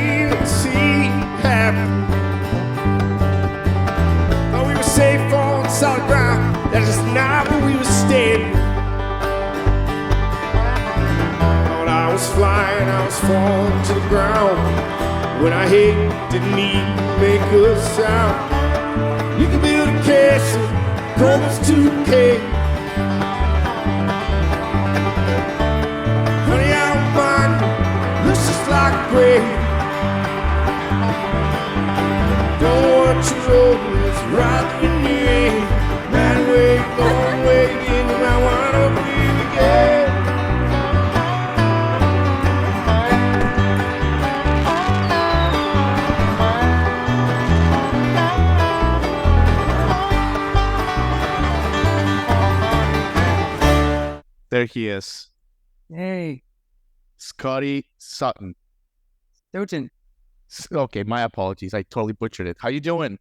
believe in sea happen. Thought we were safe on solid ground. That's just not where we were standing. Thought I was flying, I was falling to the ground. When I hit, didn't even make a sound. You can build a castle, promise to decay. Funny how mine looks just like gray. Don't want your road is right in the air. That way, long way, again, you might wanna breathe again. There he is, Hey, Scotty Stoughton. Stoughton. Okay, my apologies. I totally butchered it. How you doing?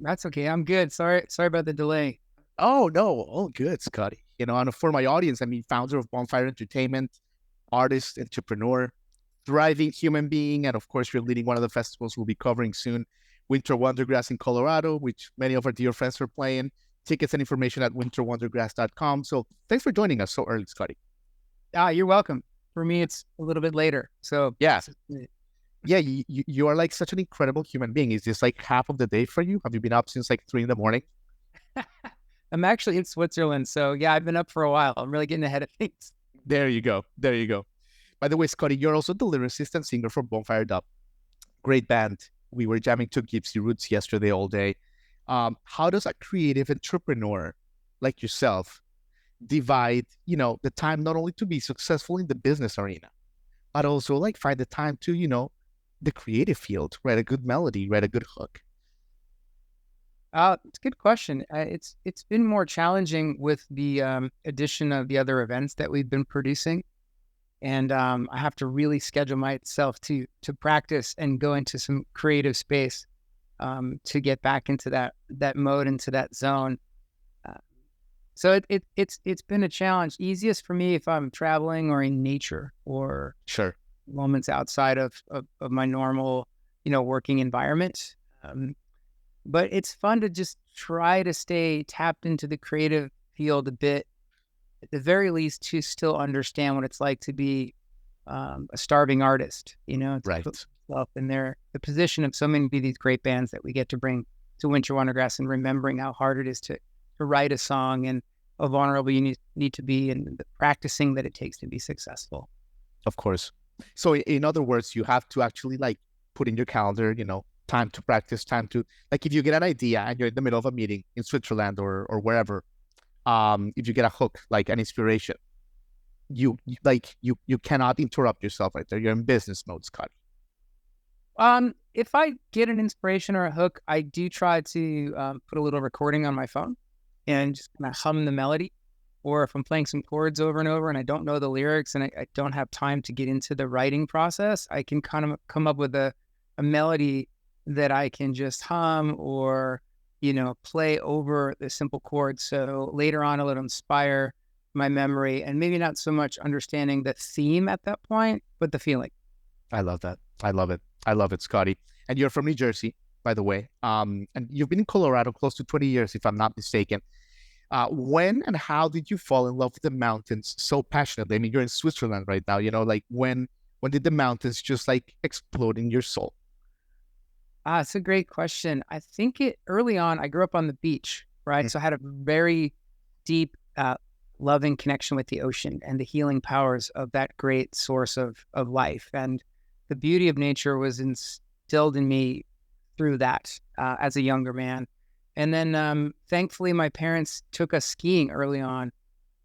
That's okay. I'm good. Sorry about the delay. Oh, no. All good, Scotty. You know, and for my audience, I mean, founder of Bonfire Entertainment, artist, entrepreneur, thriving human being, and of course, you're leading one of the festivals we'll be covering soon, WinterWonderGrass in Colorado, which many of our dear friends are playing. Tickets and information at WinterWonderGrass.com. So thanks for joining us so early, Scotty. You're welcome. For me, it's a little bit later. So Yeah. Yeah, you are like such an incredible human being. Is this like half of the day for you? Have you been up since like 3 a.m? I'm actually in Switzerland. So yeah, I've been up for a while. I'm really getting ahead of things. There you go. There you go. By the way, Scotty, you're also the lyricist and singer for Bonfire Dub. Great band. We were jamming to Gypsy Roots yesterday all day. How does a creative entrepreneur like yourself divide, the time not only to be successful in the business arena, but also like find the time to, the creative field, write a good melody, write a good hook? It's a good question. It's been more challenging with the addition of the other events that we've been producing. And I have to really schedule myself to practice and go into some creative space to get back into that mode, into that zone. So it's been a challenge. Easiest for me if I'm traveling or in nature or Sure. moments outside of my normal, working environment. But it's fun to just try to stay tapped into the creative field a bit, at the very least, to still understand what it's like to be a starving artist, to Right. put myself in the position of so many of these great bands that we get to bring to WinterWonderGrass, and remembering how hard it is to write a song and how vulnerable you need to be, and the practicing that it takes to be successful. Of course. So in other words, you have to actually like put in your calendar, time to practice, time to like if you get an idea and you're in the middle of a meeting in Switzerland or wherever, if you get a hook, like an inspiration, you cannot interrupt yourself right there. You're in business mode, Scott. If I get an inspiration or a hook, I do try to put a little recording on my phone and just kind of hum the melody. Or if I'm playing some chords over and over and I don't know the lyrics and I don't have time to get into the writing process, I can kind of come up with a melody that I can just hum or, play over the simple chords. So later on, it'll inspire my memory, and maybe not so much understanding the theme at that point, but the feeling. I love that. I love it. I love it, Scotty. And you're from New Jersey, by the way. And you've been in Colorado close to 20 years, if I'm not mistaken. When and how did you fall in love with the mountains so passionately? I mean, you're in Switzerland right now, like when did the mountains just like explode in your soul? It's a great question. I think early on, I grew up on the beach, right? Mm. So I had a very deep, loving connection with the ocean and the healing powers of that great source of life. And the beauty of nature was instilled in me through that as a younger man. And then thankfully, my parents took us skiing early on,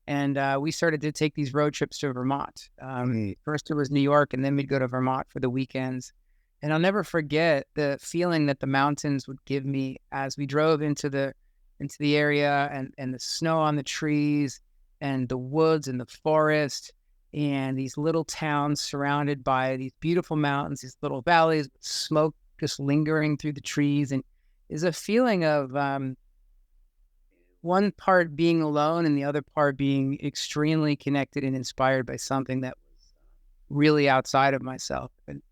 and we started to take these road trips to Vermont. First it was New York, and then we'd go to Vermont for the weekends. And I'll never forget the feeling that the mountains would give me as we drove into the area, and the snow on the trees and the woods and the forest and these little towns surrounded by these beautiful mountains, these little valleys, smoke just lingering through the trees. And is a feeling of one part being alone and the other part being extremely connected and inspired by something that was really outside of myself. And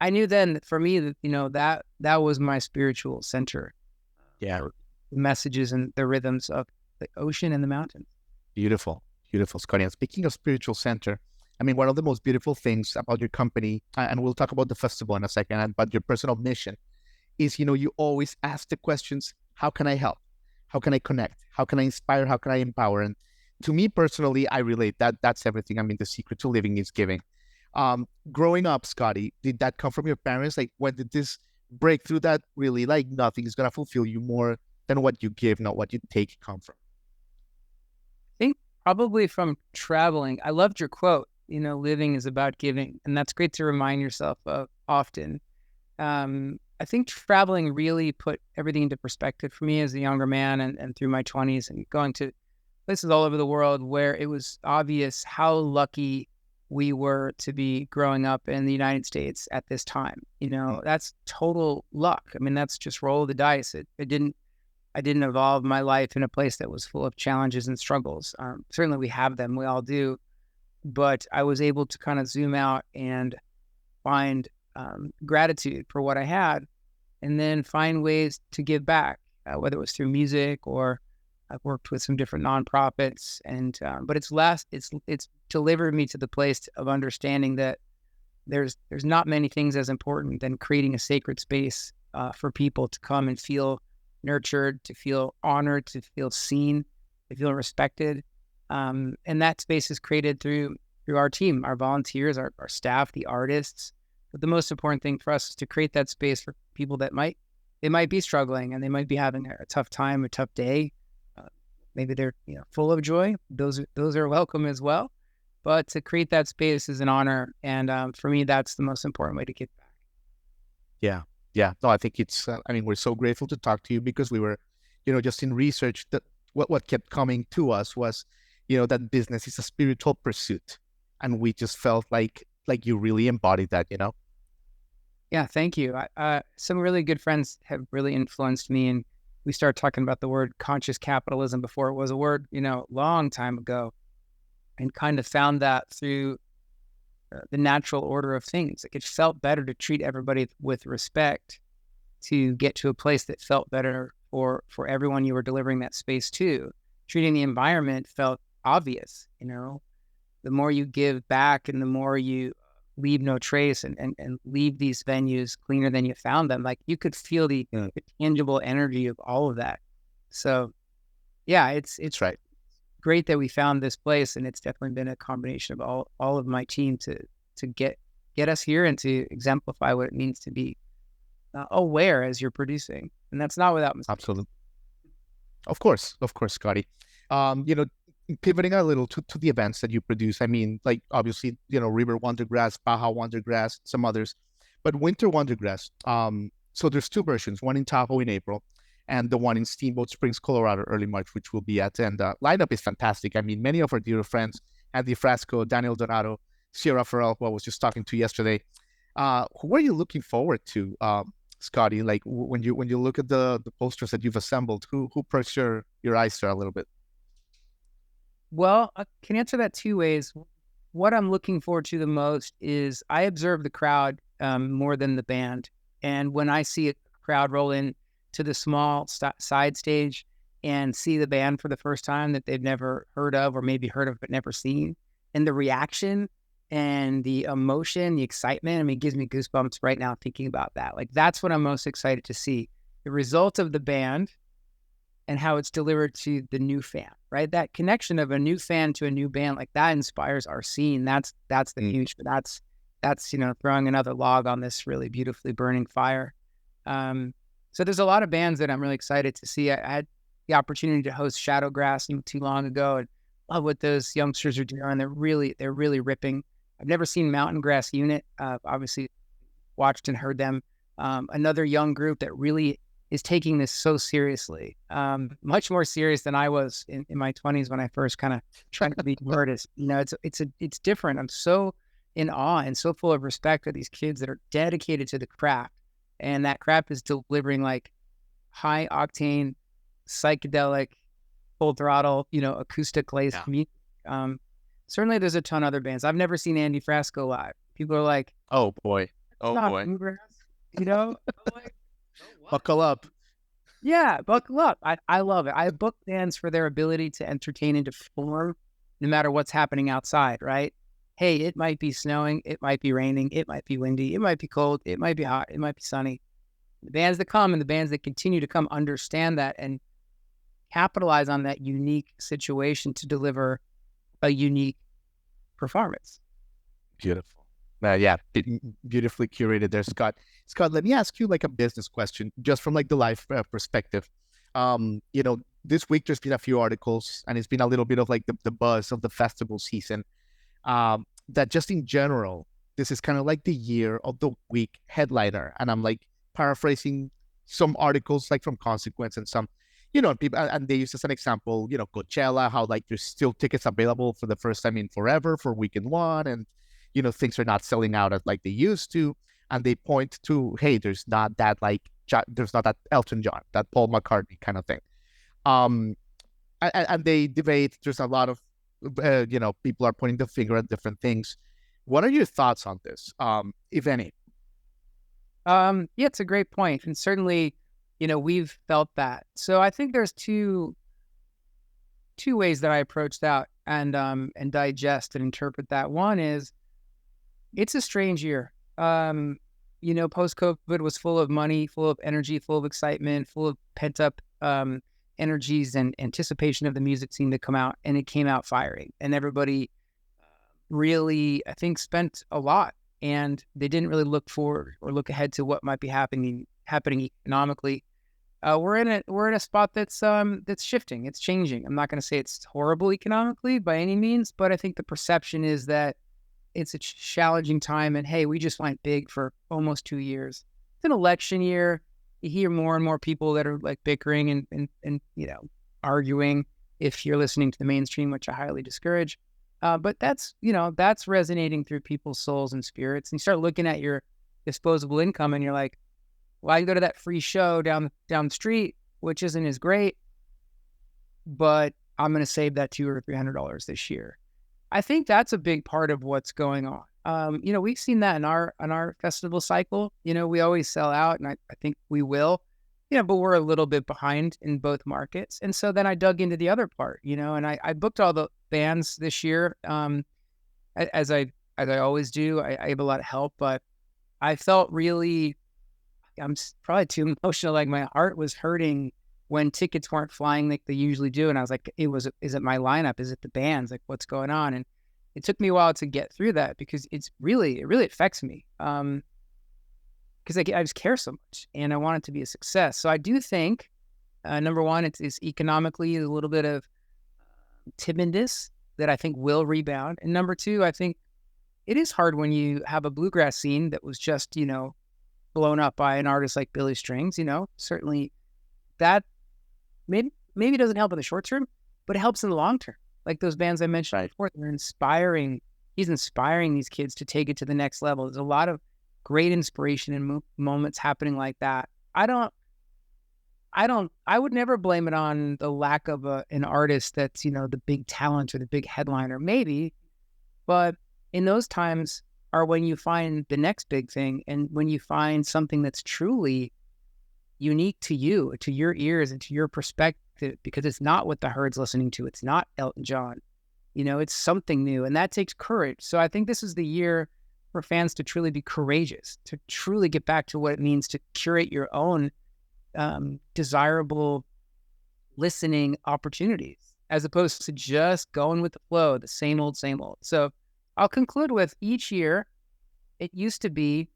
I knew then that for me that, that was my spiritual center. Yeah. The messages and the rhythms of the ocean and the mountains. Beautiful, beautiful, Scotty. And speaking of spiritual center, I mean, one of the most beautiful things about your company, and we'll talk about the festival in a second, but your personal mission is, you always ask the questions, how can I help? How can I connect? How can I inspire? How can I empower? And to me personally, I relate that's everything. I mean, the secret to living is giving. Growing up, Scotty, did that come from your parents? Like, when did this breakthrough that really, like, nothing is going to fulfill you more than what you give, not what you take, come from? I think probably from traveling. I loved your quote, living is about giving. And that's great to remind yourself of often. I think traveling really put everything into perspective for me as a younger man and through my 20s, and going to places all over the world where it was obvious how lucky we were to be growing up in the United States at this time. That's total luck. I mean, that's just roll of the dice. I didn't evolve my life in a place that was full of challenges and struggles. Certainly we have them, we all do, but I was able to kind of zoom out and find gratitude for what I had, and then find ways to give back, whether it was through music or I've worked with some different nonprofits. And but it's delivered me to the place of understanding that there's not many things as important than creating a sacred space for people to come and feel nurtured, to feel honored, to feel seen, to feel respected. And that space is created through our team, our volunteers, our staff, the artists. But the most important thing for us is to create that space for people that might be struggling, and they might be having a tough time, a tough day. Maybe they're full of joy. Those are welcome as well. But to create that space is an honor, and for me, that's the most important way to give back. Yeah. No, I think it's. I mean, we're so grateful to talk to you, because we were, just in research, that what kept coming to us was, that business is a spiritual pursuit, and we just felt like you really embodied that. Yeah, thank you. Some really good friends have really influenced me, and we started talking about the word conscious capitalism before it was a word, long time ago, and kind of found that through the natural order of things. Like, it felt better to treat everybody with respect, to get to a place that felt better for everyone you were delivering that space to. Treating the environment felt obvious. The more you give back and the more you leave no trace and leave these venues cleaner than you found them, like, you could feel the tangible energy of all of that. So yeah, it's right. Great that we found this place, and it's definitely been a combination of all of my team to get us here and to exemplify what it means to be aware as you're producing. And that's not without mistake. Absolutely. Of course, Scotty. Pivoting a little to the events that you produce. I mean, like, obviously, River WonderGrass, Baja WonderGrass, some others, but Winter WonderGrass. So there's two versions, one in Tahoe in April, and the one in Steamboat Springs, Colorado, early March, which will be at. And the lineup is fantastic. I mean, many of our dear friends, Andy Frasco, Daniel Donato, Sierra Farrell, who I was just talking to yesterday. Who are you looking forward to, Scotty? Like, when you look at the posters that you've assembled, who perks your eyes there a little bit? Well, I can answer that two ways. What I'm looking forward to the most is I observe the crowd more than the band. And when I see a crowd roll in to the small side stage and see the band for the first time that they've never heard of, or maybe heard of but never seen, and the reaction and the emotion, the excitement, I mean, it gives me goosebumps right now thinking about that. Like, that's what I'm most excited to see. The result of the band and how it's delivered to the new fan, right? That connection of a new fan to a new band, like, that inspires our scene. That's the huge, that's throwing another log on this really beautifully burning fire. So there's a lot of bands that I'm really excited to see. I had the opportunity to host Shadowgrass not too long ago, and love what those youngsters are doing. They're really ripping. I've never seen Mountain Grass Unit. Obviously watched and heard them. Another young group that really is taking this so seriously, much more serious than I was in my 20s when I first kind of tried to be an artist. It's different. I'm so in awe and so full of respect for these kids that are dedicated to the craft, and that craft is delivering like high octane, psychedelic, full throttle, acoustic laced music. Certainly, there's a ton of other bands. I've never seen Andy Frasco live. People are like, "Oh boy, Oh not boy. bluegrass, you know? I'm like, Buckle up. yeah, buckle up. I love it. I book bands for their ability to entertain and to perform no matter what's happening outside, right? Hey, it might be snowing, it might be raining, it might be windy, it might be cold, it might be hot, it might be sunny. The bands that come and the bands that continue to come understand that and capitalize on that unique situation to deliver a unique performance. Beautiful. Yeah, beautifully curated there, Scott. Scott, let me ask you like a business question, just from like the life perspective. This week there's been a few articles, and it's been a little bit of like the buzz of the festival season. That just in general, this is kind of like the year of the week headliner, and I'm like paraphrasing some articles like from Consequence and some, people, and they use as an example, Coachella, how like there's still tickets available for the first time in forever for weekend one, and things are not selling out as like they used to, and they point to, hey, there's not that Elton John, that Paul McCartney kind of thing. And they debate. There's a lot of people are pointing the finger at different things. What are your thoughts on this, if any? Yeah, it's a great point, and certainly, we've felt that. So I think there's two ways that I approach that and digest and interpret that. One is, it's a strange year. Post-COVID was full of money, full of energy, full of excitement, full of pent-up energies and anticipation of the music scene to come out, and it came out firing. And everybody really, I think, spent a lot, and they didn't really look forward or look ahead to what might be happening economically. We're in a spot that's shifting. It's changing. I'm not going to say it's horrible economically by any means, but I think the perception is that it's a challenging time. And hey, we just went big for almost 2 years. It's an election year. You hear more and more people that are like bickering and arguing if you're listening to the mainstream, which I highly discourage. But that's resonating through people's souls and spirits. And you start looking at your disposable income and you're like, well, I can go to that free show down the street, which isn't as great, but I'm going to save that $200 or $300 this year. I think that's a big part of what's going on. We've seen that in our festival cycle. We always sell out, and I think we will, but we're a little bit behind in both markets. And so then I dug into the other part, and I booked all the bands this year, as I always do. I have a lot of help, but I felt really, I'm probably too emotional. Like my heart was hurting when tickets weren't flying like they usually do. And I was like, is it my lineup? Is it the bands? Like, what's going on? And it took me a while to get through that because it really affects me. Because I just care so much and I want it to be a success. So I do think, number one, it's economically a little bit of timidness that I think will rebound. And number two, I think it is hard when you have a bluegrass scene that was just, blown up by an artist like Billy Strings, certainly that maybe doesn't help in the short term, but it helps in the long term. Like those bands I mentioned before, they're inspiring. He's inspiring these kids to take it to the next level. There's a lot of great inspiration and moments happening like that. I would never blame it on the lack of an artist that's, the big talent or the big headliner, maybe, but in those times are when you find the next big thing. And when you find something that's truly unique to you, to your ears and to your perspective, because it's not what the herd's listening to. It's not Elton John, it's something new, and that takes courage. So I think this is the year for fans to truly be courageous, to truly get back to what it means to curate your own desirable listening opportunities, as opposed to just going with the flow, the same old, same old. So I'll conclude with each year, it used to be,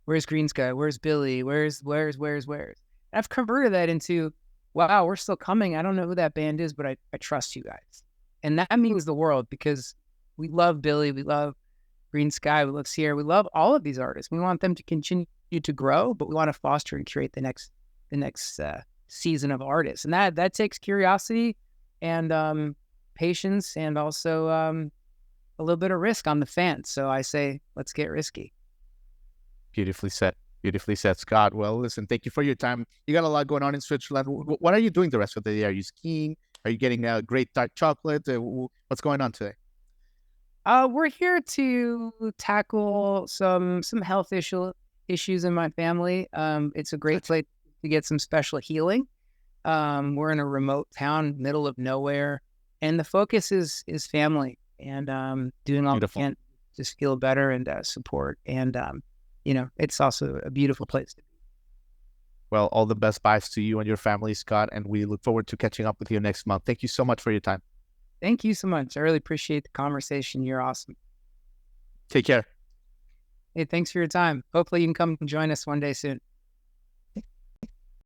where's Green Sky? Where's Billy? Where's? And I've converted that into, wow, we're still coming. I don't know who that band is, but I trust you guys. And that means the world because we love Billy. We love Green Sky. We love Sierra. We love all of these artists. We want them to continue to grow, but we want to foster and curate the next season of artists. And that takes curiosity and patience and also a little bit of risk on the fans. So I say, let's get risky. Beautifully said, Scott. Well, listen, thank you for your time. You got a lot going on in Switzerland. What are you doing the rest of the day? Are you skiing? Are you getting a great dark chocolate? What's going on today? We're here to tackle some health issues in my family. It's a great place to get some special healing. We're in a remote town, middle of nowhere, and the focus is family and doing all we Beautiful. can to just feel better and support. And it's also a beautiful place to be. Well, all the best vibes to you and your family, Scott, and we look forward to catching up with you next month. Thank you so much for your time. Thank you so much. I really appreciate the conversation. You're awesome. Take care. Hey, thanks for your time. Hopefully you can come and join us one day soon.